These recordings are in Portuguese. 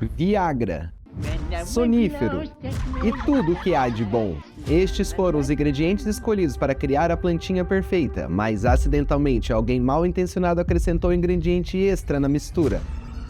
Viagra, sonífero e tudo o que há de bom. Estes foram os ingredientes escolhidos para criar a plantinha perfeita, mas acidentalmente alguém mal intencionado acrescentou um ingrediente extra na mistura: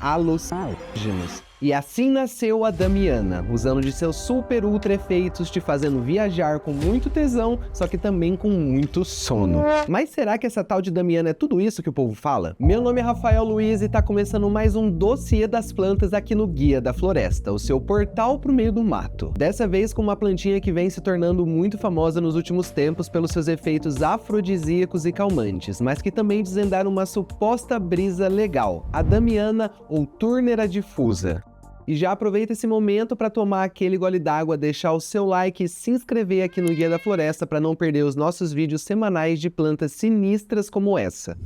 alucinógenos. E assim nasceu a Damiana, usando de seus super ultra efeitos, te fazendo viajar com muito tesão, só que também com muito sono. Mas será que essa tal de Damiana é tudo isso que o povo fala? Meu nome é Rafael Luiz e tá começando mais um dossiê das plantas aqui no Guia da Floresta, o seu portal pro meio do mato. Dessa vez com uma plantinha que vem se tornando muito famosa nos últimos tempos pelos seus efeitos afrodisíacos e calmantes, mas que também desvendaram uma suposta brisa legal, a Damiana ou Turnera difusa. E já aproveita esse momento para tomar aquele gole d'água, deixar o seu like e se inscrever aqui no Guia da Floresta para não perder os nossos vídeos semanais de plantas sinistras como essa.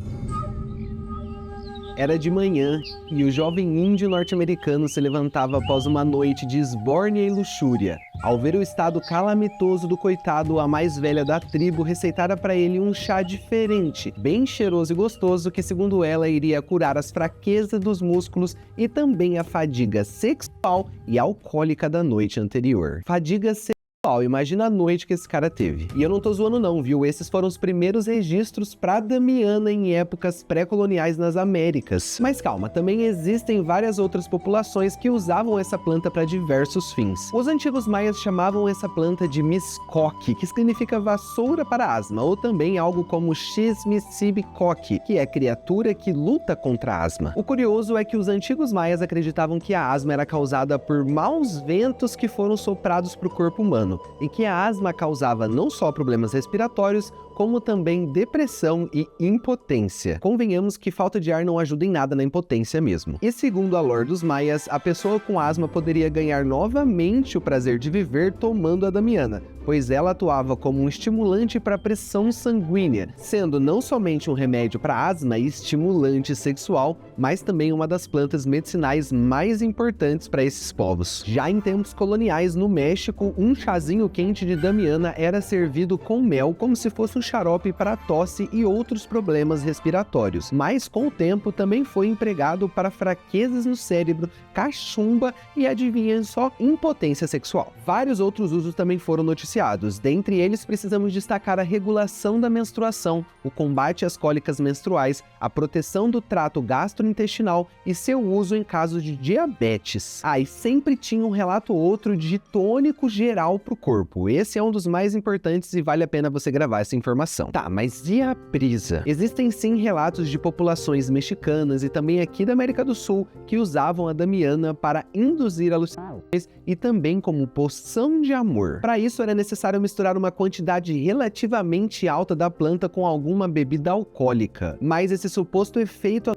Era de manhã e o jovem índio norte-americano se levantava após uma noite de esbórnia e luxúria. Ao ver o estado calamitoso do coitado, a mais velha da tribo receitara para ele um chá diferente, bem cheiroso e gostoso, que segundo ela iria curar as fraquezas dos músculos e também a fadiga sexual e alcoólica da noite anterior. Fadiga sexual. Imagina a noite que esse cara teve. E eu não tô zoando não, viu? Esses foram os primeiros registros pra Damiana em épocas pré-coloniais nas Américas. Mas calma, também existem várias outras populações que usavam essa planta para diversos fins. Os antigos maias chamavam essa planta de miscoque, que significa vassoura para asma, ou também algo como xmisibcoque, que é criatura que luta contra a asma. O curioso é que os antigos maias acreditavam que a asma era causada por maus ventos que foram soprados para o corpo humano, e que a asma causava não só problemas respiratórios, como também depressão e impotência. Convenhamos que falta de ar não ajuda em nada na impotência mesmo. E segundo a lore dos maias, a pessoa com asma poderia ganhar novamente o prazer de viver tomando a Damiana, pois ela atuava como um estimulante para a pressão sanguínea, sendo não somente um remédio para asma e estimulante sexual, mas também uma das plantas medicinais mais importantes para esses povos. Já em tempos coloniais, no México, um chazinho quente de Damiana era servido com mel como se fosse um xarope para tosse e outros problemas respiratórios, mas com o tempo também foi empregado para fraquezas no cérebro, cachumba e, adivinhem só, impotência sexual. Vários outros usos também foram noticiados, dentre eles precisamos destacar a regulação da menstruação, o combate às cólicas menstruais, a proteção do trato gastrointestinal e seu uso em caso de diabetes. E sempre tinha um relato ou outro de tônico geral para o corpo. Esse é um dos mais importantes e vale a pena você gravar essa informação. Tá, mas e a brisa? Existem sim relatos de populações mexicanas e também aqui da América do Sul que usavam a Damiana para induzir alucinações e também como poção de amor. Para isso era necessário misturar uma quantidade relativamente alta da planta com alguma bebida alcoólica, mas esse suposto efeito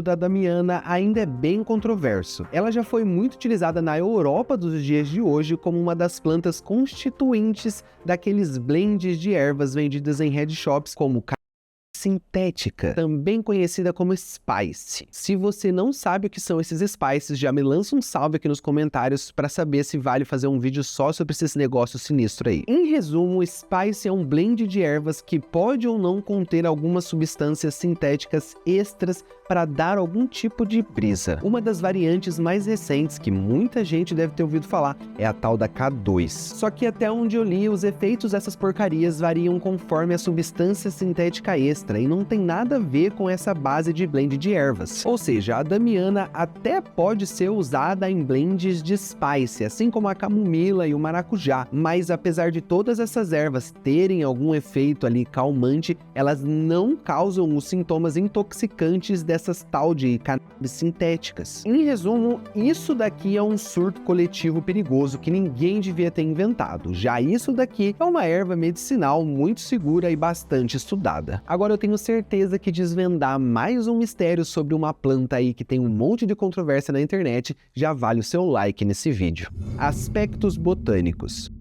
da Damiana ainda é bem controverso. Ela já foi muito utilizada na Europa dos dias de hoje como uma das plantas constituintes daqueles blends de ervas vendidas em head shops como sintética, também conhecida como spice. Se você não sabe o que são esses spices, já me lança um salve aqui nos comentários para saber se vale fazer um vídeo só sobre esses negócios sinistros aí. Em resumo, spice é um blend de ervas que pode ou não conter algumas substâncias sintéticas extras para dar algum tipo de brisa. Uma das variantes mais recentes que muita gente deve ter ouvido falar é a tal da K2. Só que até onde eu li, os efeitos dessas porcarias variam conforme a substância sintética extra e não tem nada a ver com essa base de blend de ervas. Ou seja, a Damiana até pode ser usada em blends de spice, assim como a camomila e o maracujá, mas apesar de todas essas ervas terem algum efeito ali calmante, elas não causam os sintomas intoxicantes dessas tal de cannabis sintéticas. Em resumo, isso daqui é um surto coletivo perigoso que ninguém devia ter inventado. Já isso daqui é uma erva medicinal muito segura e bastante estudada. Agora eu tenho certeza que desvendar mais um mistério sobre uma planta aí que tem um monte de controvérsia na internet já vale o seu like nesse vídeo. Aspectos botânicos.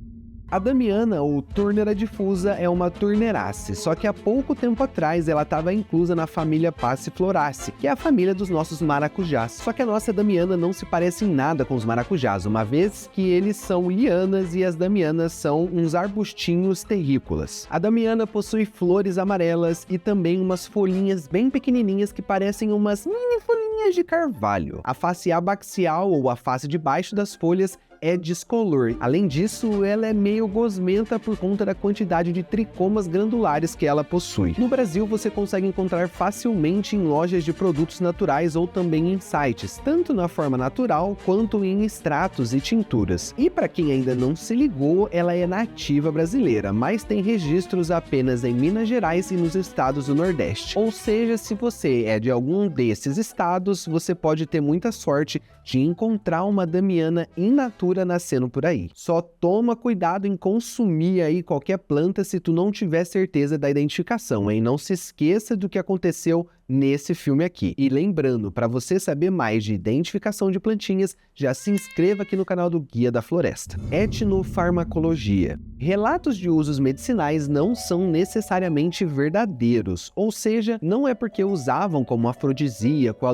A Damiana, ou Turnera difusa, é uma Turneraceae, só que há pouco tempo atrás ela estava inclusa na família Passifloraceae, que é a família dos nossos maracujás. Só que a nossa Damiana não se parece em nada com os maracujás, uma vez que eles são lianas e as damianas são uns arbustinhos terrícolas. A Damiana possui flores amarelas e também umas folhinhas bem pequenininhas que parecem umas mini folhinhas de carvalho. A face abaxial, ou a face de baixo das folhas, é discolor. Além disso, ela é meio gosmenta por conta da quantidade de tricomas glandulares que ela possui. No Brasil, você consegue encontrar facilmente em lojas de produtos naturais ou também em sites, tanto na forma natural quanto em extratos e tinturas. E para quem ainda não se ligou, ela é nativa brasileira, mas tem registros apenas em Minas Gerais e nos estados do Nordeste. Ou seja, se você é de algum desses estados, você pode ter muita sorte de encontrar uma Damiana in natura nascendo por aí. Só toma cuidado em consumir aí qualquer planta se tu não tiver certeza da identificação, hein? Não se esqueça do que aconteceu nesse filme aqui. E lembrando, para você saber mais de identificação de plantinhas, já se inscreva aqui no canal do Guia da Floresta. Etnofarmacologia. Relatos de usos medicinais não são necessariamente verdadeiros, ou seja, não é porque usavam como afrodisíaco,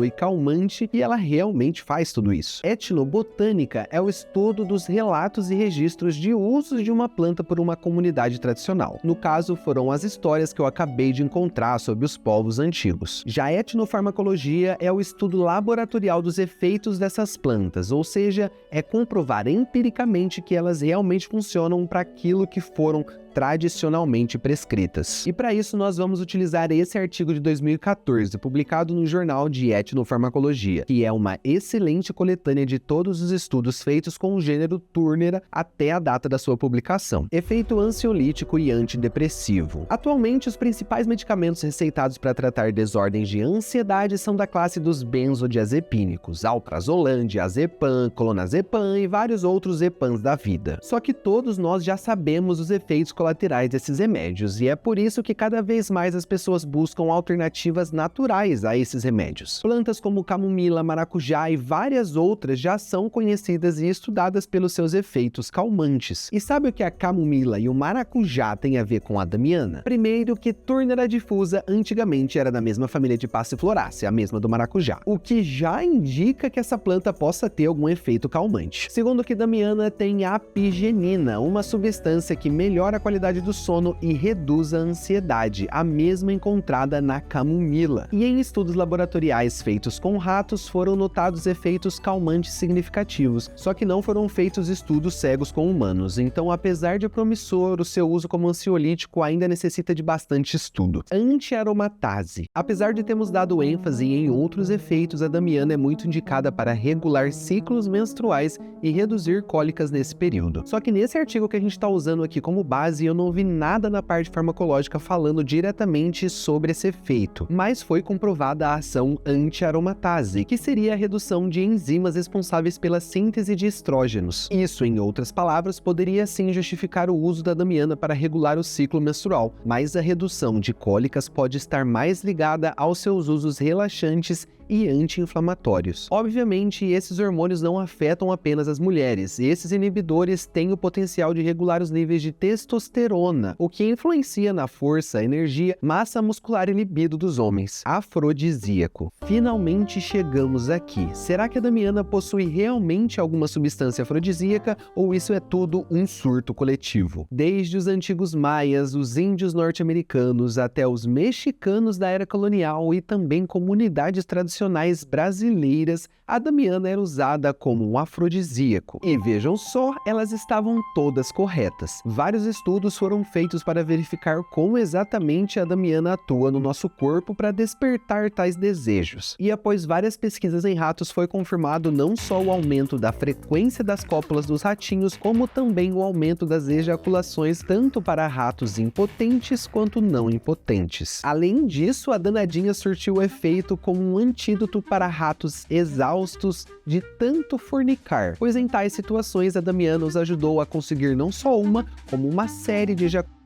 e calmante e ela realmente faz tudo isso. Etnobotânica é o estudo dos relatos e registros de usos de uma planta por uma comunidade tradicional. No caso, foram as histórias que eu acabei de encontrar sobre os povos antigos. Já a etnofarmacologia é o estudo laboratorial dos efeitos dessas plantas, ou seja, é comprovar empiricamente que elas realmente funcionam para aquilo que foram tradicionalmente prescritas. E para isso nós vamos utilizar esse artigo de 2014, publicado no Jornal de Etnofarmacologia, que é uma excelente coletânea de todos os estudos feitos com o gênero Turnera até a data da sua publicação. Efeito ansiolítico e antidepressivo. Atualmente, os principais medicamentos receitados para tratar desordens de ansiedade são da classe dos benzodiazepínicos, alprazolam, diazepam, clonazepam e vários outros zepams da vida. Só que todos nós já sabemos os efeitos colaterais desses remédios, e é por isso que cada vez mais as pessoas buscam alternativas naturais a esses remédios. Plantas como camomila, maracujá e várias outras já são conhecidas e estudadas pelos seus efeitos calmantes. E sabe o que a camomila e o maracujá têm a ver com a Damiana? Primeiro que Turnera difusa antigamente era da mesma família de Passifloraceae, a mesma do maracujá, o que já indica que essa planta possa ter algum efeito calmante. Segundo que Damiana tem apigenina, uma substância que melhora a qualidade do sono e reduz a ansiedade, a mesma encontrada na camomila. E em estudos laboratoriais feitos com ratos foram notados efeitos calmantes significativos, só que não foram feitos estudos cegos com humanos, então apesar de promissor, o seu uso como ansiolítico ainda necessita de bastante estudo. Antiaromatase. Apesar de termos dado ênfase em outros efeitos, a Damiana é muito indicada para regular ciclos menstruais e reduzir cólicas nesse período. Só que nesse artigo que a gente está usando aqui como base, eu não vi nada na parte farmacológica falando diretamente sobre esse efeito, mas foi comprovada a ação antiaromatase, que seria a redução de enzimas responsáveis pela síntese de estrógenos. Isso, em outras palavras, poderia sim justificar o uso da Damiana para regular o ciclo menstrual, mas a redução de cólicas pode estar mais ligada aos seus usos relaxantes e anti-inflamatórios. Obviamente, esses hormônios não afetam apenas as mulheres. Esses inibidores têm o potencial de regular os níveis de testosterona, o que influencia na força, energia, massa muscular e libido dos homens. Afrodisíaco. Finalmente chegamos aqui. Será que a Damiana possui realmente alguma substância afrodisíaca ou isso é tudo um surto coletivo? Desde os antigos maias, os índios norte-americanos até os mexicanos da era colonial e também comunidades tradicionais brasileiras, a Damiana era usada como um afrodisíaco. E vejam só, elas estavam todas corretas. Vários estudos foram feitos para verificar como exatamente a Damiana atua no nosso corpo para despertar tais desejos. E após várias pesquisas em ratos, foi confirmado não só o aumento da frequência das cópulas dos ratinhos, como também o aumento das ejaculações, tanto para ratos impotentes quanto não impotentes. Além disso, a danadinha surtiu efeito como um antídoto para ratos exaustos de tanto fornicar, pois em tais situações a Damiana os ajudou a conseguir não só uma, como uma série de ejaculações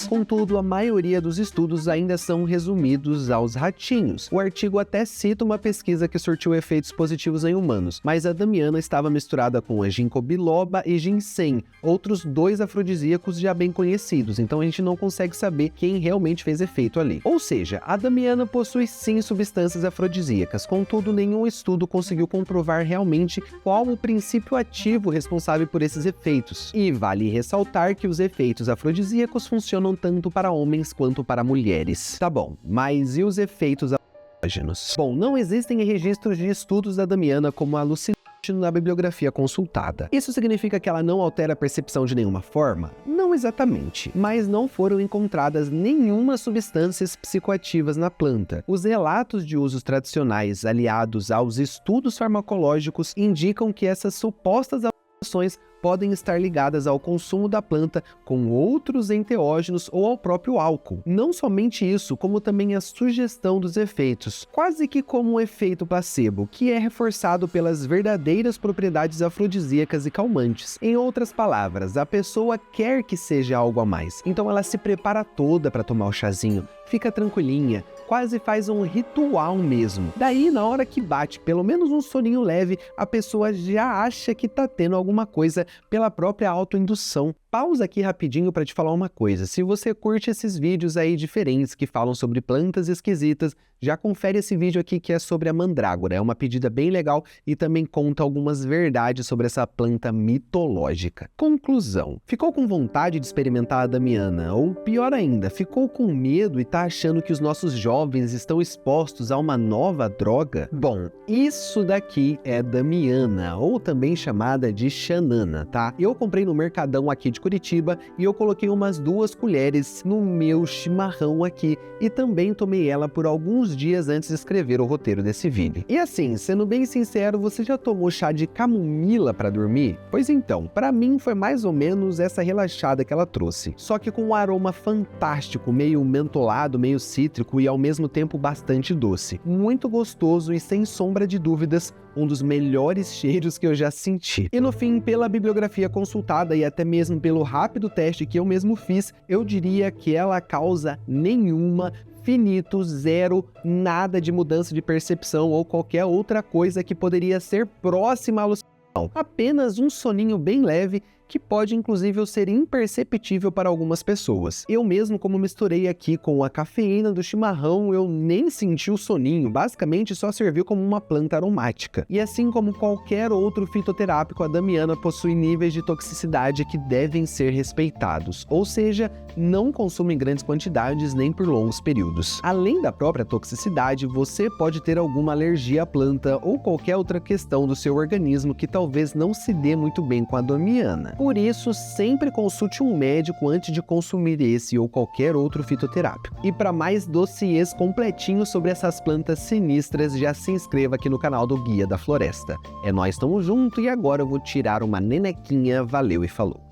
Contudo, a maioria dos estudos ainda são resumidos aos ratinhos. O artigo até cita uma pesquisa que surtiu efeitos positivos em humanos, mas a damiana estava misturada com a ginkgo biloba e ginseng, outros 2 afrodisíacos já bem conhecidos, então a gente não consegue saber quem realmente fez efeito ali. Ou seja, a damiana possui sim substâncias afrodisíacas, contudo nenhum estudo conseguiu comprovar realmente qual o princípio ativo responsável por esses efeitos. E vale ressaltar que os efeitos afrodisíacos funcionam tanto para homens quanto para mulheres. Tá bom, mas e os efeitos alucinógenos? Bom, não existem registros de estudos da damiana como alucinógeno na bibliografia consultada. Isso significa que ela não altera a percepção de nenhuma forma? Não exatamente, mas não foram encontradas nenhuma substâncias psicoativas na planta. Os relatos de usos tradicionais aliados aos estudos farmacológicos indicam que essas supostas ações podem estar ligadas ao consumo da planta com outros enteógenos ou ao próprio álcool. Não somente isso, como também a sugestão dos efeitos, quase que como um efeito placebo, que é reforçado pelas verdadeiras propriedades afrodisíacas e calmantes. Em outras palavras, a pessoa quer que seja algo a mais, então ela se prepara toda para tomar o chazinho, fica tranquilinha, quase faz um ritual mesmo. Daí, na hora que bate pelo menos um soninho leve, a pessoa já acha que tá tendo alguma coisa pela própria autoindução. Pausa aqui rapidinho para te falar uma coisa. Se você curte esses vídeos aí diferentes que falam sobre plantas esquisitas, já confere esse vídeo aqui que é sobre a mandrágora. É uma pedida bem legal e também conta algumas verdades sobre essa planta mitológica. Conclusão. Ficou com vontade de experimentar a damiana? Ou pior ainda, ficou com medo e tá achando que os nossos jovens estão expostos a uma nova droga? Bom, isso daqui é damiana, ou também chamada de xanana, tá? Eu comprei no Mercadão aqui de Curitiba e eu coloquei umas 2 colheres no meu chimarrão aqui e também tomei ela por alguns dias antes de escrever o roteiro desse vídeo. E assim, sendo bem sincero, você já tomou chá de camomila para dormir? Pois então, para mim foi mais ou menos essa relaxada que ela trouxe, só que com um aroma fantástico, meio mentolado, meio cítrico e ao mesmo tempo bastante doce. Muito gostoso e sem sombra de dúvidas, um dos melhores cheiros que eu já senti. E no fim, pela bibliografia consultada e até mesmo pelo rápido teste que eu mesmo fiz, eu diria que ela causa nenhuma, finito, zero, nada de mudança de percepção ou qualquer outra coisa que poderia ser próxima à alucinação. Apenas um soninho bem leve que pode inclusive ser imperceptível para algumas pessoas. Eu mesmo, como misturei aqui com a cafeína do chimarrão, eu nem senti o soninho, basicamente só serviu como uma planta aromática. E assim como qualquer outro fitoterápico, a damiana possui níveis de toxicidade que devem ser respeitados, ou seja, não consuma em grandes quantidades nem por longos períodos. Além da própria toxicidade, você pode ter alguma alergia à planta ou qualquer outra questão do seu organismo que talvez não se dê muito bem com a damiana. Por isso, sempre consulte um médico antes de consumir esse ou qualquer outro fitoterápico. E para mais dossiês completinhos sobre essas plantas sinistras, já se inscreva aqui no canal do Guia da Floresta. É nóis, tamo junto e agora eu vou tirar uma nenequinha. Valeu e falou!